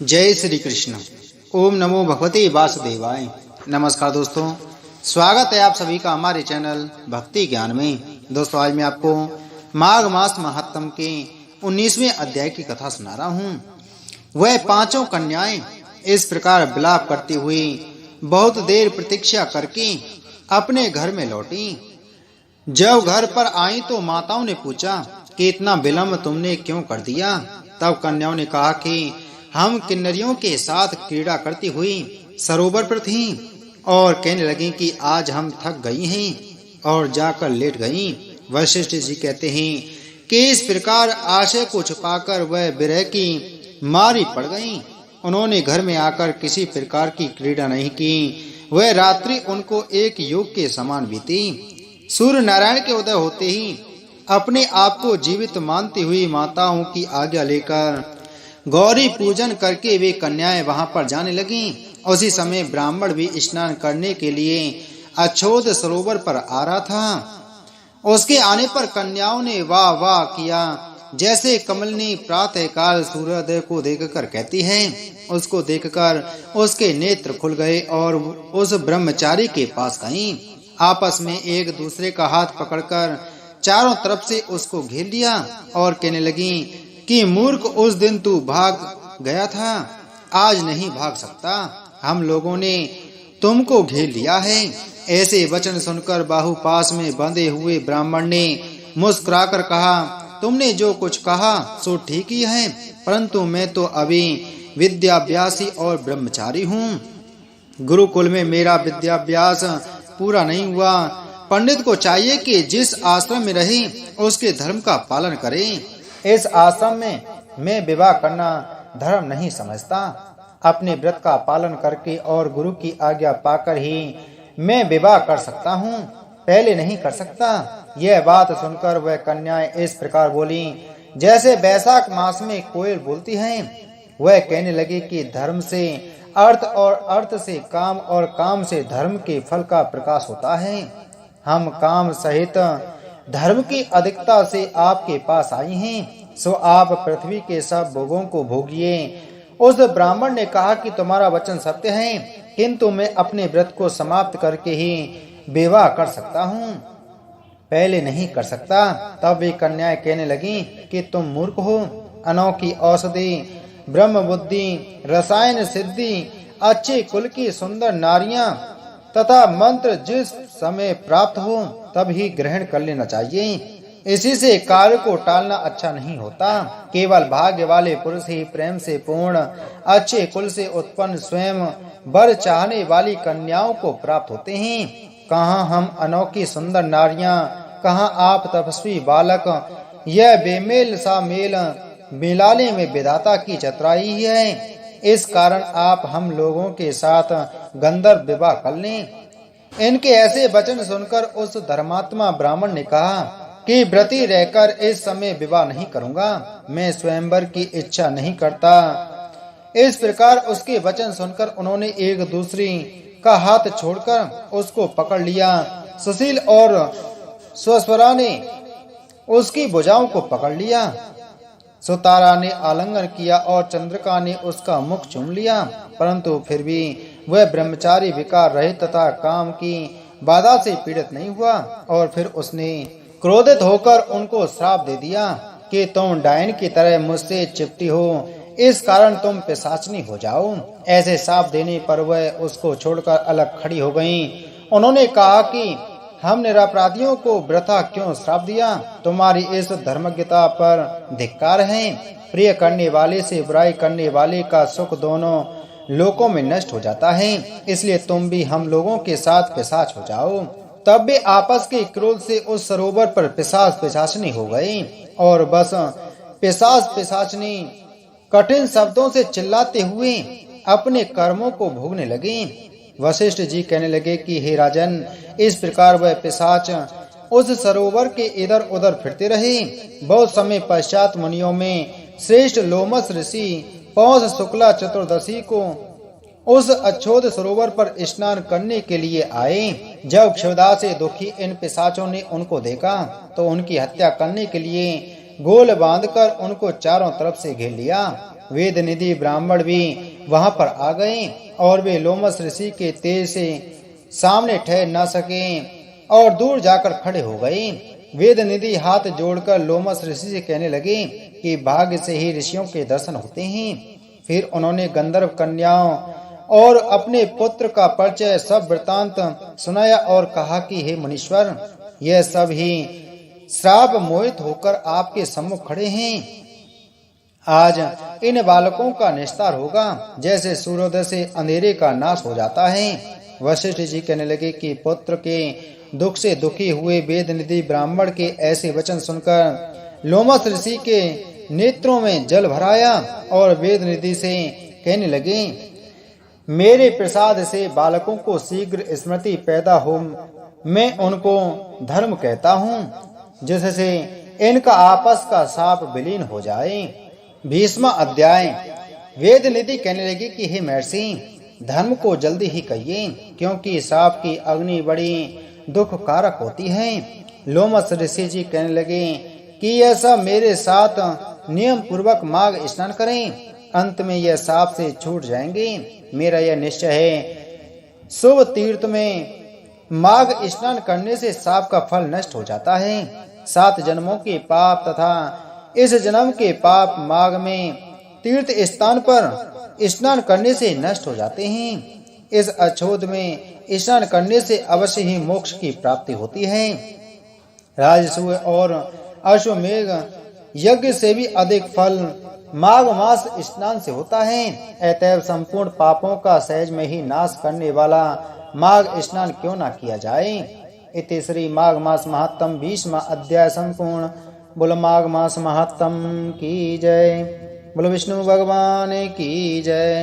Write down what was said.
जय श्री कृष्ण। ओम नमो भगवते वासुदेवाय। नमस्कार दोस्तों, स्वागत है आप सभी का हमारे चैनल भक्ति ज्ञान में। दोस्तों, आज मैं आपको माघ मास महात्म के 19वें अध्याय की कथा सुना रहा हूँ। वह पांचों कन्याएं इस प्रकार विलाप करती हुई बहुत देर प्रतीक्षा करके अपने घर में लौटी। जब घर पर आई तो माताओं ने पूछा कि इतना विलंब तुमने क्यों कर दिया। तब कन्याओं ने कहा कि हम किन्नरियों के साथ क्रीड़ा करती हुई सरोवर पर थीं और कहने लगी कि आज हम थक गई हैं और जाकर लेट गईं। वशिष्ठ जी कहते हैं कि इस प्रकार आशय को छुपाकर वह विरह की मारी पड़ गईं। उन्होंने घर में आकर किसी प्रकार की क्रीड़ा नहीं की। वह रात्रि उनको एक युग के समान बीती। सूर्य नारायण के उदय होते ही अपने आप को जीवित मानती हुई माताओं की आज्ञा लेकर गौरी पूजन करके वे कन्याएं वहां पर जाने लगीं। उसी समय ब्राह्मण भी स्नान करने के लिए अछोद सरोवर पर आ रहा था। उसके आने पर कन्याओं ने वाह वाह किया, जैसे कमलनी प्रातः काल सूर्योदय को देखकर कहती है। उसको देखकर उसके नेत्र खुल गए और उस ब्रह्मचारी के पास गईं। आपस में एक दूसरे का हाथ पकड़कर चारों तरफ से उसको घेर लिया और कहने लगी कि मूर्ख, उस दिन तू भाग गया था, आज नहीं भाग सकता। हम लोगों ने तुमको घेर लिया है। ऐसे वचन सुनकर बाहु पास में बंधे हुए ब्राह्मण ने मुस्कुराकर कहा, तुमने जो कुछ कहा सो ठीक ही है, परंतु मैं तो अभी विद्याभ्यासी और ब्रह्मचारी हूँ। गुरुकुल में मेरा विद्याभ्यास पूरा नहीं हुआ। पंडित को चाहिए कि जिस आश्रम में रहे उसके धर्म का पालन करे। इस आश्रम में मैं विवाह करना धर्म नहीं समझता। अपने व्रत का पालन करके और गुरु की आज्ञा पाकर ही मैं विवाह कर सकता हूँ, पहले नहीं कर सकता। यह बात सुनकर वह कन्याएं इस प्रकार बोली जैसे बैसाख मास में कोयल बोलती हैं। वह कहने लगी कि धर्म से अर्थ और अर्थ से काम और काम से धर्म के फल का प्रकाश होता है। हम काम सहित धर्म की अधिकता से आपके पास आई हैं, सो आप पृथ्वी के सब भोगों को भोगिए। उस ब्राह्मण ने कहा कि तुम्हारा वचन सत्य है, किंतु मैं अपने व्रत को समाप्त करके ही विवाह कर सकता हूँ, पहले नहीं कर सकता। तब वे कन्याएं कहने लगी कि तुम मूर्ख हो। अनोखी औषधि, ब्रह्म बुद्धि, रसायन सिद्धि, अच्छे कुल की सुंदर नारियां तथा मंत्र जिस समय प्राप्त हो तब ही ग्रहण कर लेना चाहिए। इसी से कार्य को टालना अच्छा नहीं होता। केवल भाग्य वाले पुरुष ही प्रेम से पूर्ण अच्छे कुल से उत्पन्न स्वयं वर चाहने वाली कन्याओं को प्राप्त होते हैं। कहाँ हम अनोखी सुंदर नारियां, कहाँ आप तपस्वी बालक। यह बेमेल सा मेल मिलाने में विधाता की चतुराई ही है। इस कारण आप हम लोगों के साथ गंधर्व विवाह कर लें। इनके ऐसे वचन सुनकर उस धर्मात्मा ब्राह्मण ने कहा कि व्रती रहकर इस समय विवाह नहीं करूंगा, मैं स्वयंवर की इच्छा नहीं करता। इस प्रकार उसके वचन सुनकर उन्होंने एक दूसरी का हाथ छोड़कर उसको पकड़ लिया। सुशील और स्वस्वरा ने उसकी भुजाओं को पकड़ लिया। सुतारा ने आलिंगन किया और चंद्रिका ने उसका मुख चूम लिया, परंतु फिर भी वह ब्रह्मचारी विकार रहित तथा काम की बाधा से पीड़ित नहीं हुआ। और फिर उसने क्रोधित होकर उनको श्राप दे दिया कि तुम डायन की तरह मुझसे चिपटी हो, इस कारण तुम पिशाचनी हो जाओ। ऐसे श्राप देने पर वह उसको छोड़कर अलग खड़ी हो गईं। उन्होंने कहा कि हम निरपराधियों को वृथा क्यों श्राप दिया, तुम्हारी इस धर्मज्ञता पर धिक्कार है। प्रिय करने वाले से बुराई करने वाले का सुख दोनों लोकों में नष्ट हो जाता है, इसलिए तुम भी हम लोगों के साथ पिशाच हो जाओ। तब वे आपस के क्रोध से उस सरोवर पर पिशाच पिशाचनी हो गई और बस पिशाच पिशाचनी कठिन शब्दों से चिल्लाते हुए अपने कर्मों को भोगने लगी। वशिष्ठ जी कहने लगे कि हे राजन, इस प्रकार वह पिशाच उस सरोवर के इधर उधर फिरते रहे। बहुत समय पश्चात मुनियों में श्रेष्ठ लोमस ऋषि पौष शुक्ला चतुर्दशी को उस अछोद सरोवर पर स्नान करने के लिए आए। जब क्षुधा से दुखी इन पिशाचों ने उनको देखा तो उनकी हत्या करने के लिए गोल बांधकर उनको चारों तरफ से घेर लिया। वेद निधि ब्राह्मण भी वहां पर आ गए और वे लोमस ऋषि के तेज से सामने ठहर न सके और दूर जाकर खड़े हो गए। वेद निधि हाथ जोड़कर लोमस ऋषि से कहने लगे कि भाग्य से ही ऋषियों के दर्शन होते हैं। फिर उन्होंने गंधर्व कन्याओं और अपने पुत्र का परिचय सब वृतांत सुनाया और कहा कि हे मुनीश्वर, यह सब ही श्राप मोहित होकर आपके सम्मुख खड़े हैं। आज इन बालकों का निस्तार होगा जैसे सूर्योदय से अंधेरे का नाश हो जाता है। वशिष्ठ जी कहने लगे कि पुत्र के दुख से दुखी हुए वेद निधि ब्राह्मण के ऐसे वचन सुनकर लोमस ऋषि के नेत्रों में जल भराया और वेद निधि से कहने लगे, मेरे प्रसाद से बालकों को शीघ्र स्मृति पैदा हो, मैं उनको धर्म कहता हूँ जिससे इनका आपस का साप विलीन हो जाए। 20वां अध्याय। वेद निधि कहने लगी कि हे महर्षि, धर्म को जल्दी ही कहिए क्योंकि साप की अग्नि बड़ी दुख कारक होती है। लोमस ऋषि जी कहने लगे कि यह सब मेरे साथ नियम पूर्वक माघ स्नान करें, अंत में यह साप से छूट जाएंगे। मेरा यह निश्चय है, शुभ तीर्थ में माघ स्नान करने से साप का फल नष्ट हो जाता है। 7 जन्मों के पाप तथा इस जन्म के पाप माघ में तीर्थ स्थान पर स्नान करने से नष्ट हो जाते हैं। इस अछोद में स्नान करने से अवश्य ही मोक्ष की प्राप्ति होती है। राजसूय और अश्वमेघ यज्ञ से भी अधिक फल माघ मास स्नान से होता है। अतएव संपूर्ण पापों का सहज में ही नाश करने वाला माघ स्नान क्यों ना किया जाए। इति श्री माघ मास महात्म 20वां अध्याय संपूर्ण। बोलो माघ मास महात्म की जय। बोलो विष्णु भगवान की जय।